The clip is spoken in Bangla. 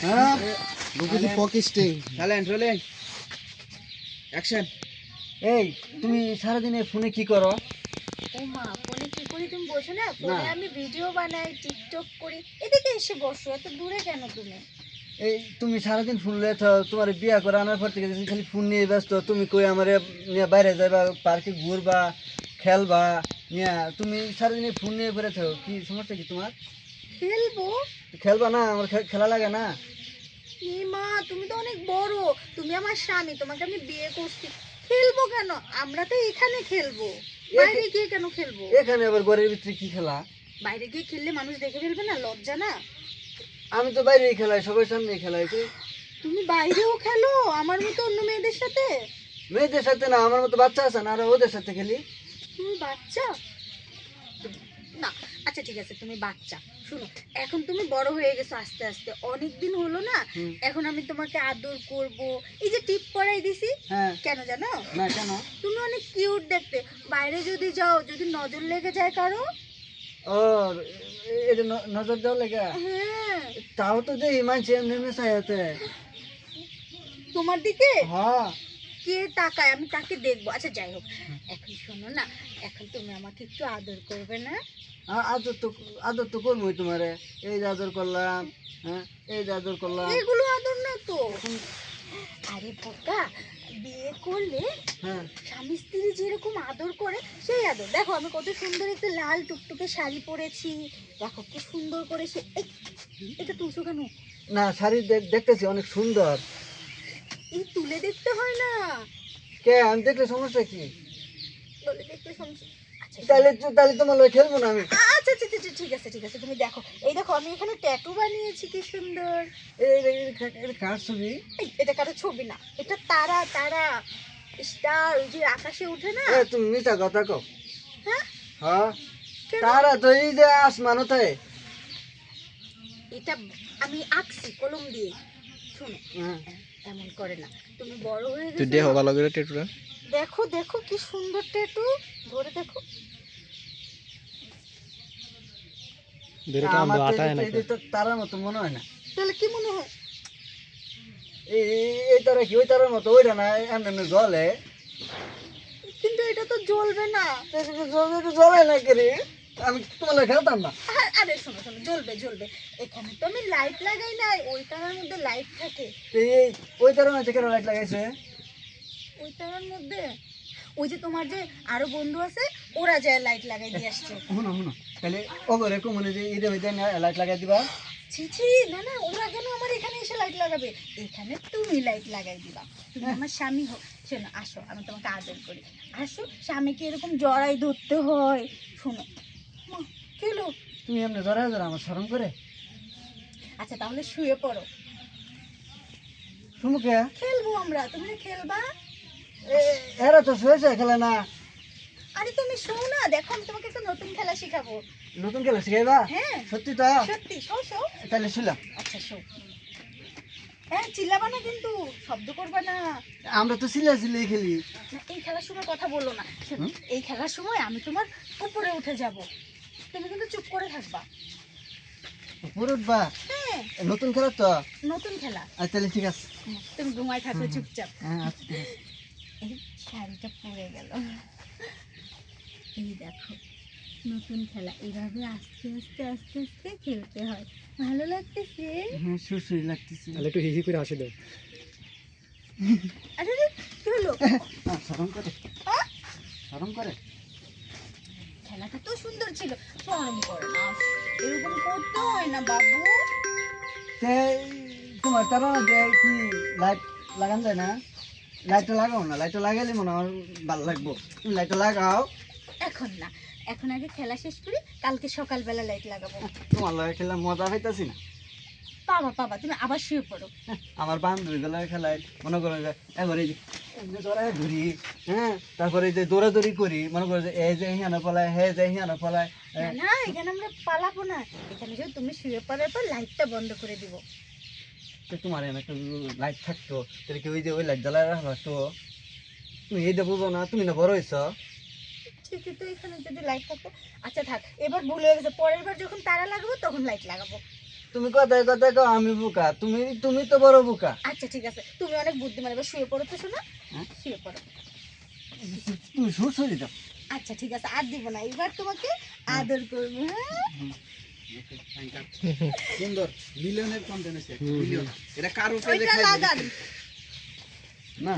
হ্যাঁ বুকুটি পকিস্টে ট্যালেন্ট রোলিং অ্যাকশন। এই তুমি সারাদিনে ফোনে কি করো? ও মা, ফোনে কি করি তুমি বোঝো না? ফোনে আমি ভিডিও বানাই, টিকটক করি। এদিকে এসে বসো, এত দূরে কেন তুমি? এই তুমি সারাদিন ফোন লয়ে থাও, তোমার বিয়া করে আনার পর থেকে দেখি খালি ফোন নিয়ে ব্যস্ত। তুমি কই আমারে নিয়ে বাইরে যাবা, পার্কে ঘুরবা, খেলবা নিয়ে তুমি সারাদিনে ফোন নিয়ে ঘুরে থাও। কি সমস্যা কি তোমার? খেলবো? খেলবা না? আমার খেলা লাগে না? এ মা, তুমি তো অনেক বড়, তুমি আমার স্বামী, তোমাকে আমি বিয়ে করছি, খেলবো কেন? আমরা তো এখানে খেলবো, বাইরে গিয়ে কেন খেলবো? এখানে আবার ঘরের ভিতরে কি খেলা? বাইরে গিয়ে খেললে মানুষ দেখে ফেলবে না? লজ্জা না? আমি তো বাইরেই খেলাই, সবার সামনেই খেলাই। তুমি বাইরেও খেলো আমার মতো অন্য মেয়েদের সাথে? মেয়েদের সাথে না, আমার মতো বাচ্চা আছে না, আর ওদের সাথে খেলি। তুমি বাচ্চা না? আচ্ছা ঠিক আছে, তুমি বাচ্চা। শুনো, এখন তুমি বড় হয়ে গেছো আস্তে আস্তে, অনেক দিন হলো না? এখন আমি তোমাকে আদর করব। এই যে টিপ পরাই দিছি, হ্যাঁ। কেন জানো? না কেন? তুমি অনেক কিউট দেখতে, বাইরে যদি যাও, যদি নজর লেগে যায় কারো। ও, এটা নজর দেওয়া লেগে? হ্যাঁ। তাও তো দেই মানছি এমনি এমনি চাইতে। তোমার দিকে হ্যাঁ। কে তাকায়, আমি তাকে দেখবো। আচ্ছা যাই হোক, এখন শোনো না, এখন তুমি আমাকে একটু আদর করবে না? আদর তো করবোই তোমারে। এই যে আদর করলাম, হ্যাঁ এই যে আদর করলাম। এগুলো আদর না তো। আরে বোকা, বিয়ে করলে হ্যাঁ। স্বামী স্ত্রী যেরকম আদর করে সেই আদর। দেখো আমি কত সুন্দর একটা লাল টুকটুকে শাড়ি পরেছি, দেখো কি সুন্দর করে সে। এটা তুলছো কেন? না শাড়ি দেখতেছি অনেক সুন্দর। এই তুলে দেখতে হয় না? কে আমি দেখলে সমস্যা কি? বলে দেখলে সমস্যা? আচ্ছা তাহলে তোমার লগে খেলবো না আমি। আচ্ছা আচ্ছা আচ্ছা, ঠিক আছে ঠিক আছে, তুমি দেখো, এই দেখো আমি এখানে ট্যাটু বানিয়েছি, কি সুন্দর। এটা কার ছবি? এটা কারো ছবি না, এটা তারা, তারা স্টার, ওই যে আকাশে ওঠে না? তুমি মিছা কথা কও। হ্যাঁ। হ্যাঁ কেন? তারা তো এই যে আসমানতে। এটা আমি আঁকছি কলম দিয়ে। শোনো, এমন করে না, তুমি বড় হয়ে গেছো। দেখো ভালো করে ট্যাটুটা, দেখো দেখো কি সুন্দর ট্যাটু, ধরে দেখো। আমার তো তারার মতো মনে হয় না। তাহলে কি মনে হয়? এই তারা কি ওই তারার মতো? ওইটা না এমনি এমনি জলে। কিন্তু এটা তো জ্বলবে না। জলে না কে রে? আমি তোমার লগে খেলতাম না। আরে শোনো শোনো, জ্বলবে জ্বলবে। এখানে তো আমি লাইট লাগাই নাই, ওই তারার মধ্যে লাইট থাকে। ওই তারার মধ্যে কেন লাইট লাগাইছে? ওই তারার মধ্যে ওই যে তোমার যে আরো বন্ধু আছে, ওরা যায় লাইট লাগাই দিয়ে আসছে। শুনো শুনো, তাহলে ওগরে কমনে যে এটা হইতে লাইট লাগাই দিবা। ছি ছি, না না, ওরা কেন আমার এখানে এসে লাইট লাগাবে? এখানে তুমি লাইট লাগাই দিবা, তুমি আমার স্বামী হোক। শোনো, আসো, আমি তোমাকে আদর করি। আসো, স্বামীকে এরকম জড়াই ধরতে হয়। শোনো মা, কি হলো? তুমি এমনি ধরা ধরা আমার শরম করে। আচ্ছা তাহলে শুয়ে পড়ো, শুমুকে খেলবো আমরা, তুমি না খেলবা? এরা তো শুয়েছে খেলে না। আরে তুমি শো না, দেখো আমি তোমাকে একটা নতুন খেলা শেখাবো। নতুন খেলা শিখাইবা? হ্যাঁ সত্যি তো? সত্যি, শো শো। তাহলে শুলাম। আচ্ছা শো। হ্যাঁ, চিল্লাবা না কিন্তু, শব্দ করবা না। আমরা তো সিলে সিলে খেলি। না, এই খেলার সময় কথা বলো না। শোনো, এই খেলার সময় আমি তোমার উপরে উঠে যাব, তুমি কিন্তু চুপ করে থাকবা। পুরুত বা হ্যাঁ, নতুন খেলা তো। নতুন খেলা। আচ্ছা তাহলে ঠিক আছে। তুমি ঘুমাই থাকবে চুপচাপ। হ্যাঁ আচ্ছা ঠিক আছে। এই শাড়িটা পরে গেল। এই দেখো, নতুন খেলা, এভাবে আস্তে আস্তে আস্তে আস্তে খেলতে হয়। ভালো লাগতেছে? হ্যাঁ সুসুই লাগতেছে। তাহলে একটু হিহি করে হাসি দাও। আরে রে, কি হলো? শরম করে, আহ! শরম করে। খেলাটা তো সুন্দর ছিল, শরম করে না, এরকম করতে হয় না বাবু। তোমার তারা কি লাইট লাগান যায় না? লাইটটা লাগাও না, লাইটটা লাগাইলে মনে হয় ভালো লাগবো। তুমি লাইটটা লাগাও। এখন না, এখন আগে খেলা শেষ করি, কালকে সকালবেলা লাইট লাগাবো। তোমার লাগে খেলা মজা পাইতাছি না। বাবা বাবা, তুমি আবার শুয়ে পড়ো। আমার বান্ধবী গুলো খেলায় মনে করো যে এবার এই যে এমনি জড়ায় ধরি, হ্যাঁ তারপরে এই যে দৌড়াদৌড়ি করি, মনে করো যে এই যে হিয়ানো পলায়, হে যে হিয়ানো পলায়। না না, এখানে আমরা পালাবো না, এখানে যে তুমি শুয়ে পড়ার পর লাইটটা বন্ধ করে দিব। তোমার এখানে একটা লাইট থাকতো, তাহলে কি ওই যে ওই লাইট জ্বালায় রাখা তো? তুমি এই যে বুঝো না, তুমি না বড় হয়েছ। ঠিকই তো, এখানে যদি লাইট থাকতো। আচ্ছা থাক, এবার ভুল হয়ে গেছে, পরের বার যখন তারা লাগাবো তখন লাইট লাগাবো। তুমি কথায় কথায় কও আমি বোকা, তুমি তুমি তো বড় বোকা। আচ্ছা ঠিক আছে, তুমি অনেক বুদ্ধিমান, এবার শুয়ে পড়ো তো শোনা, হ্যাঁ? শুয়ে পড়ো। তুমি সুরসুরি দাও। আচ্ছা ঠিক আছে, আর দিব না, এবার তোমাকে আদর করবো। হ্যাঁ, সুন্দর মিলিয়নের কন্টেন্ট আছে, মিলিয়ন। এটা কারো পেজে ওইটা খাই লাগান। না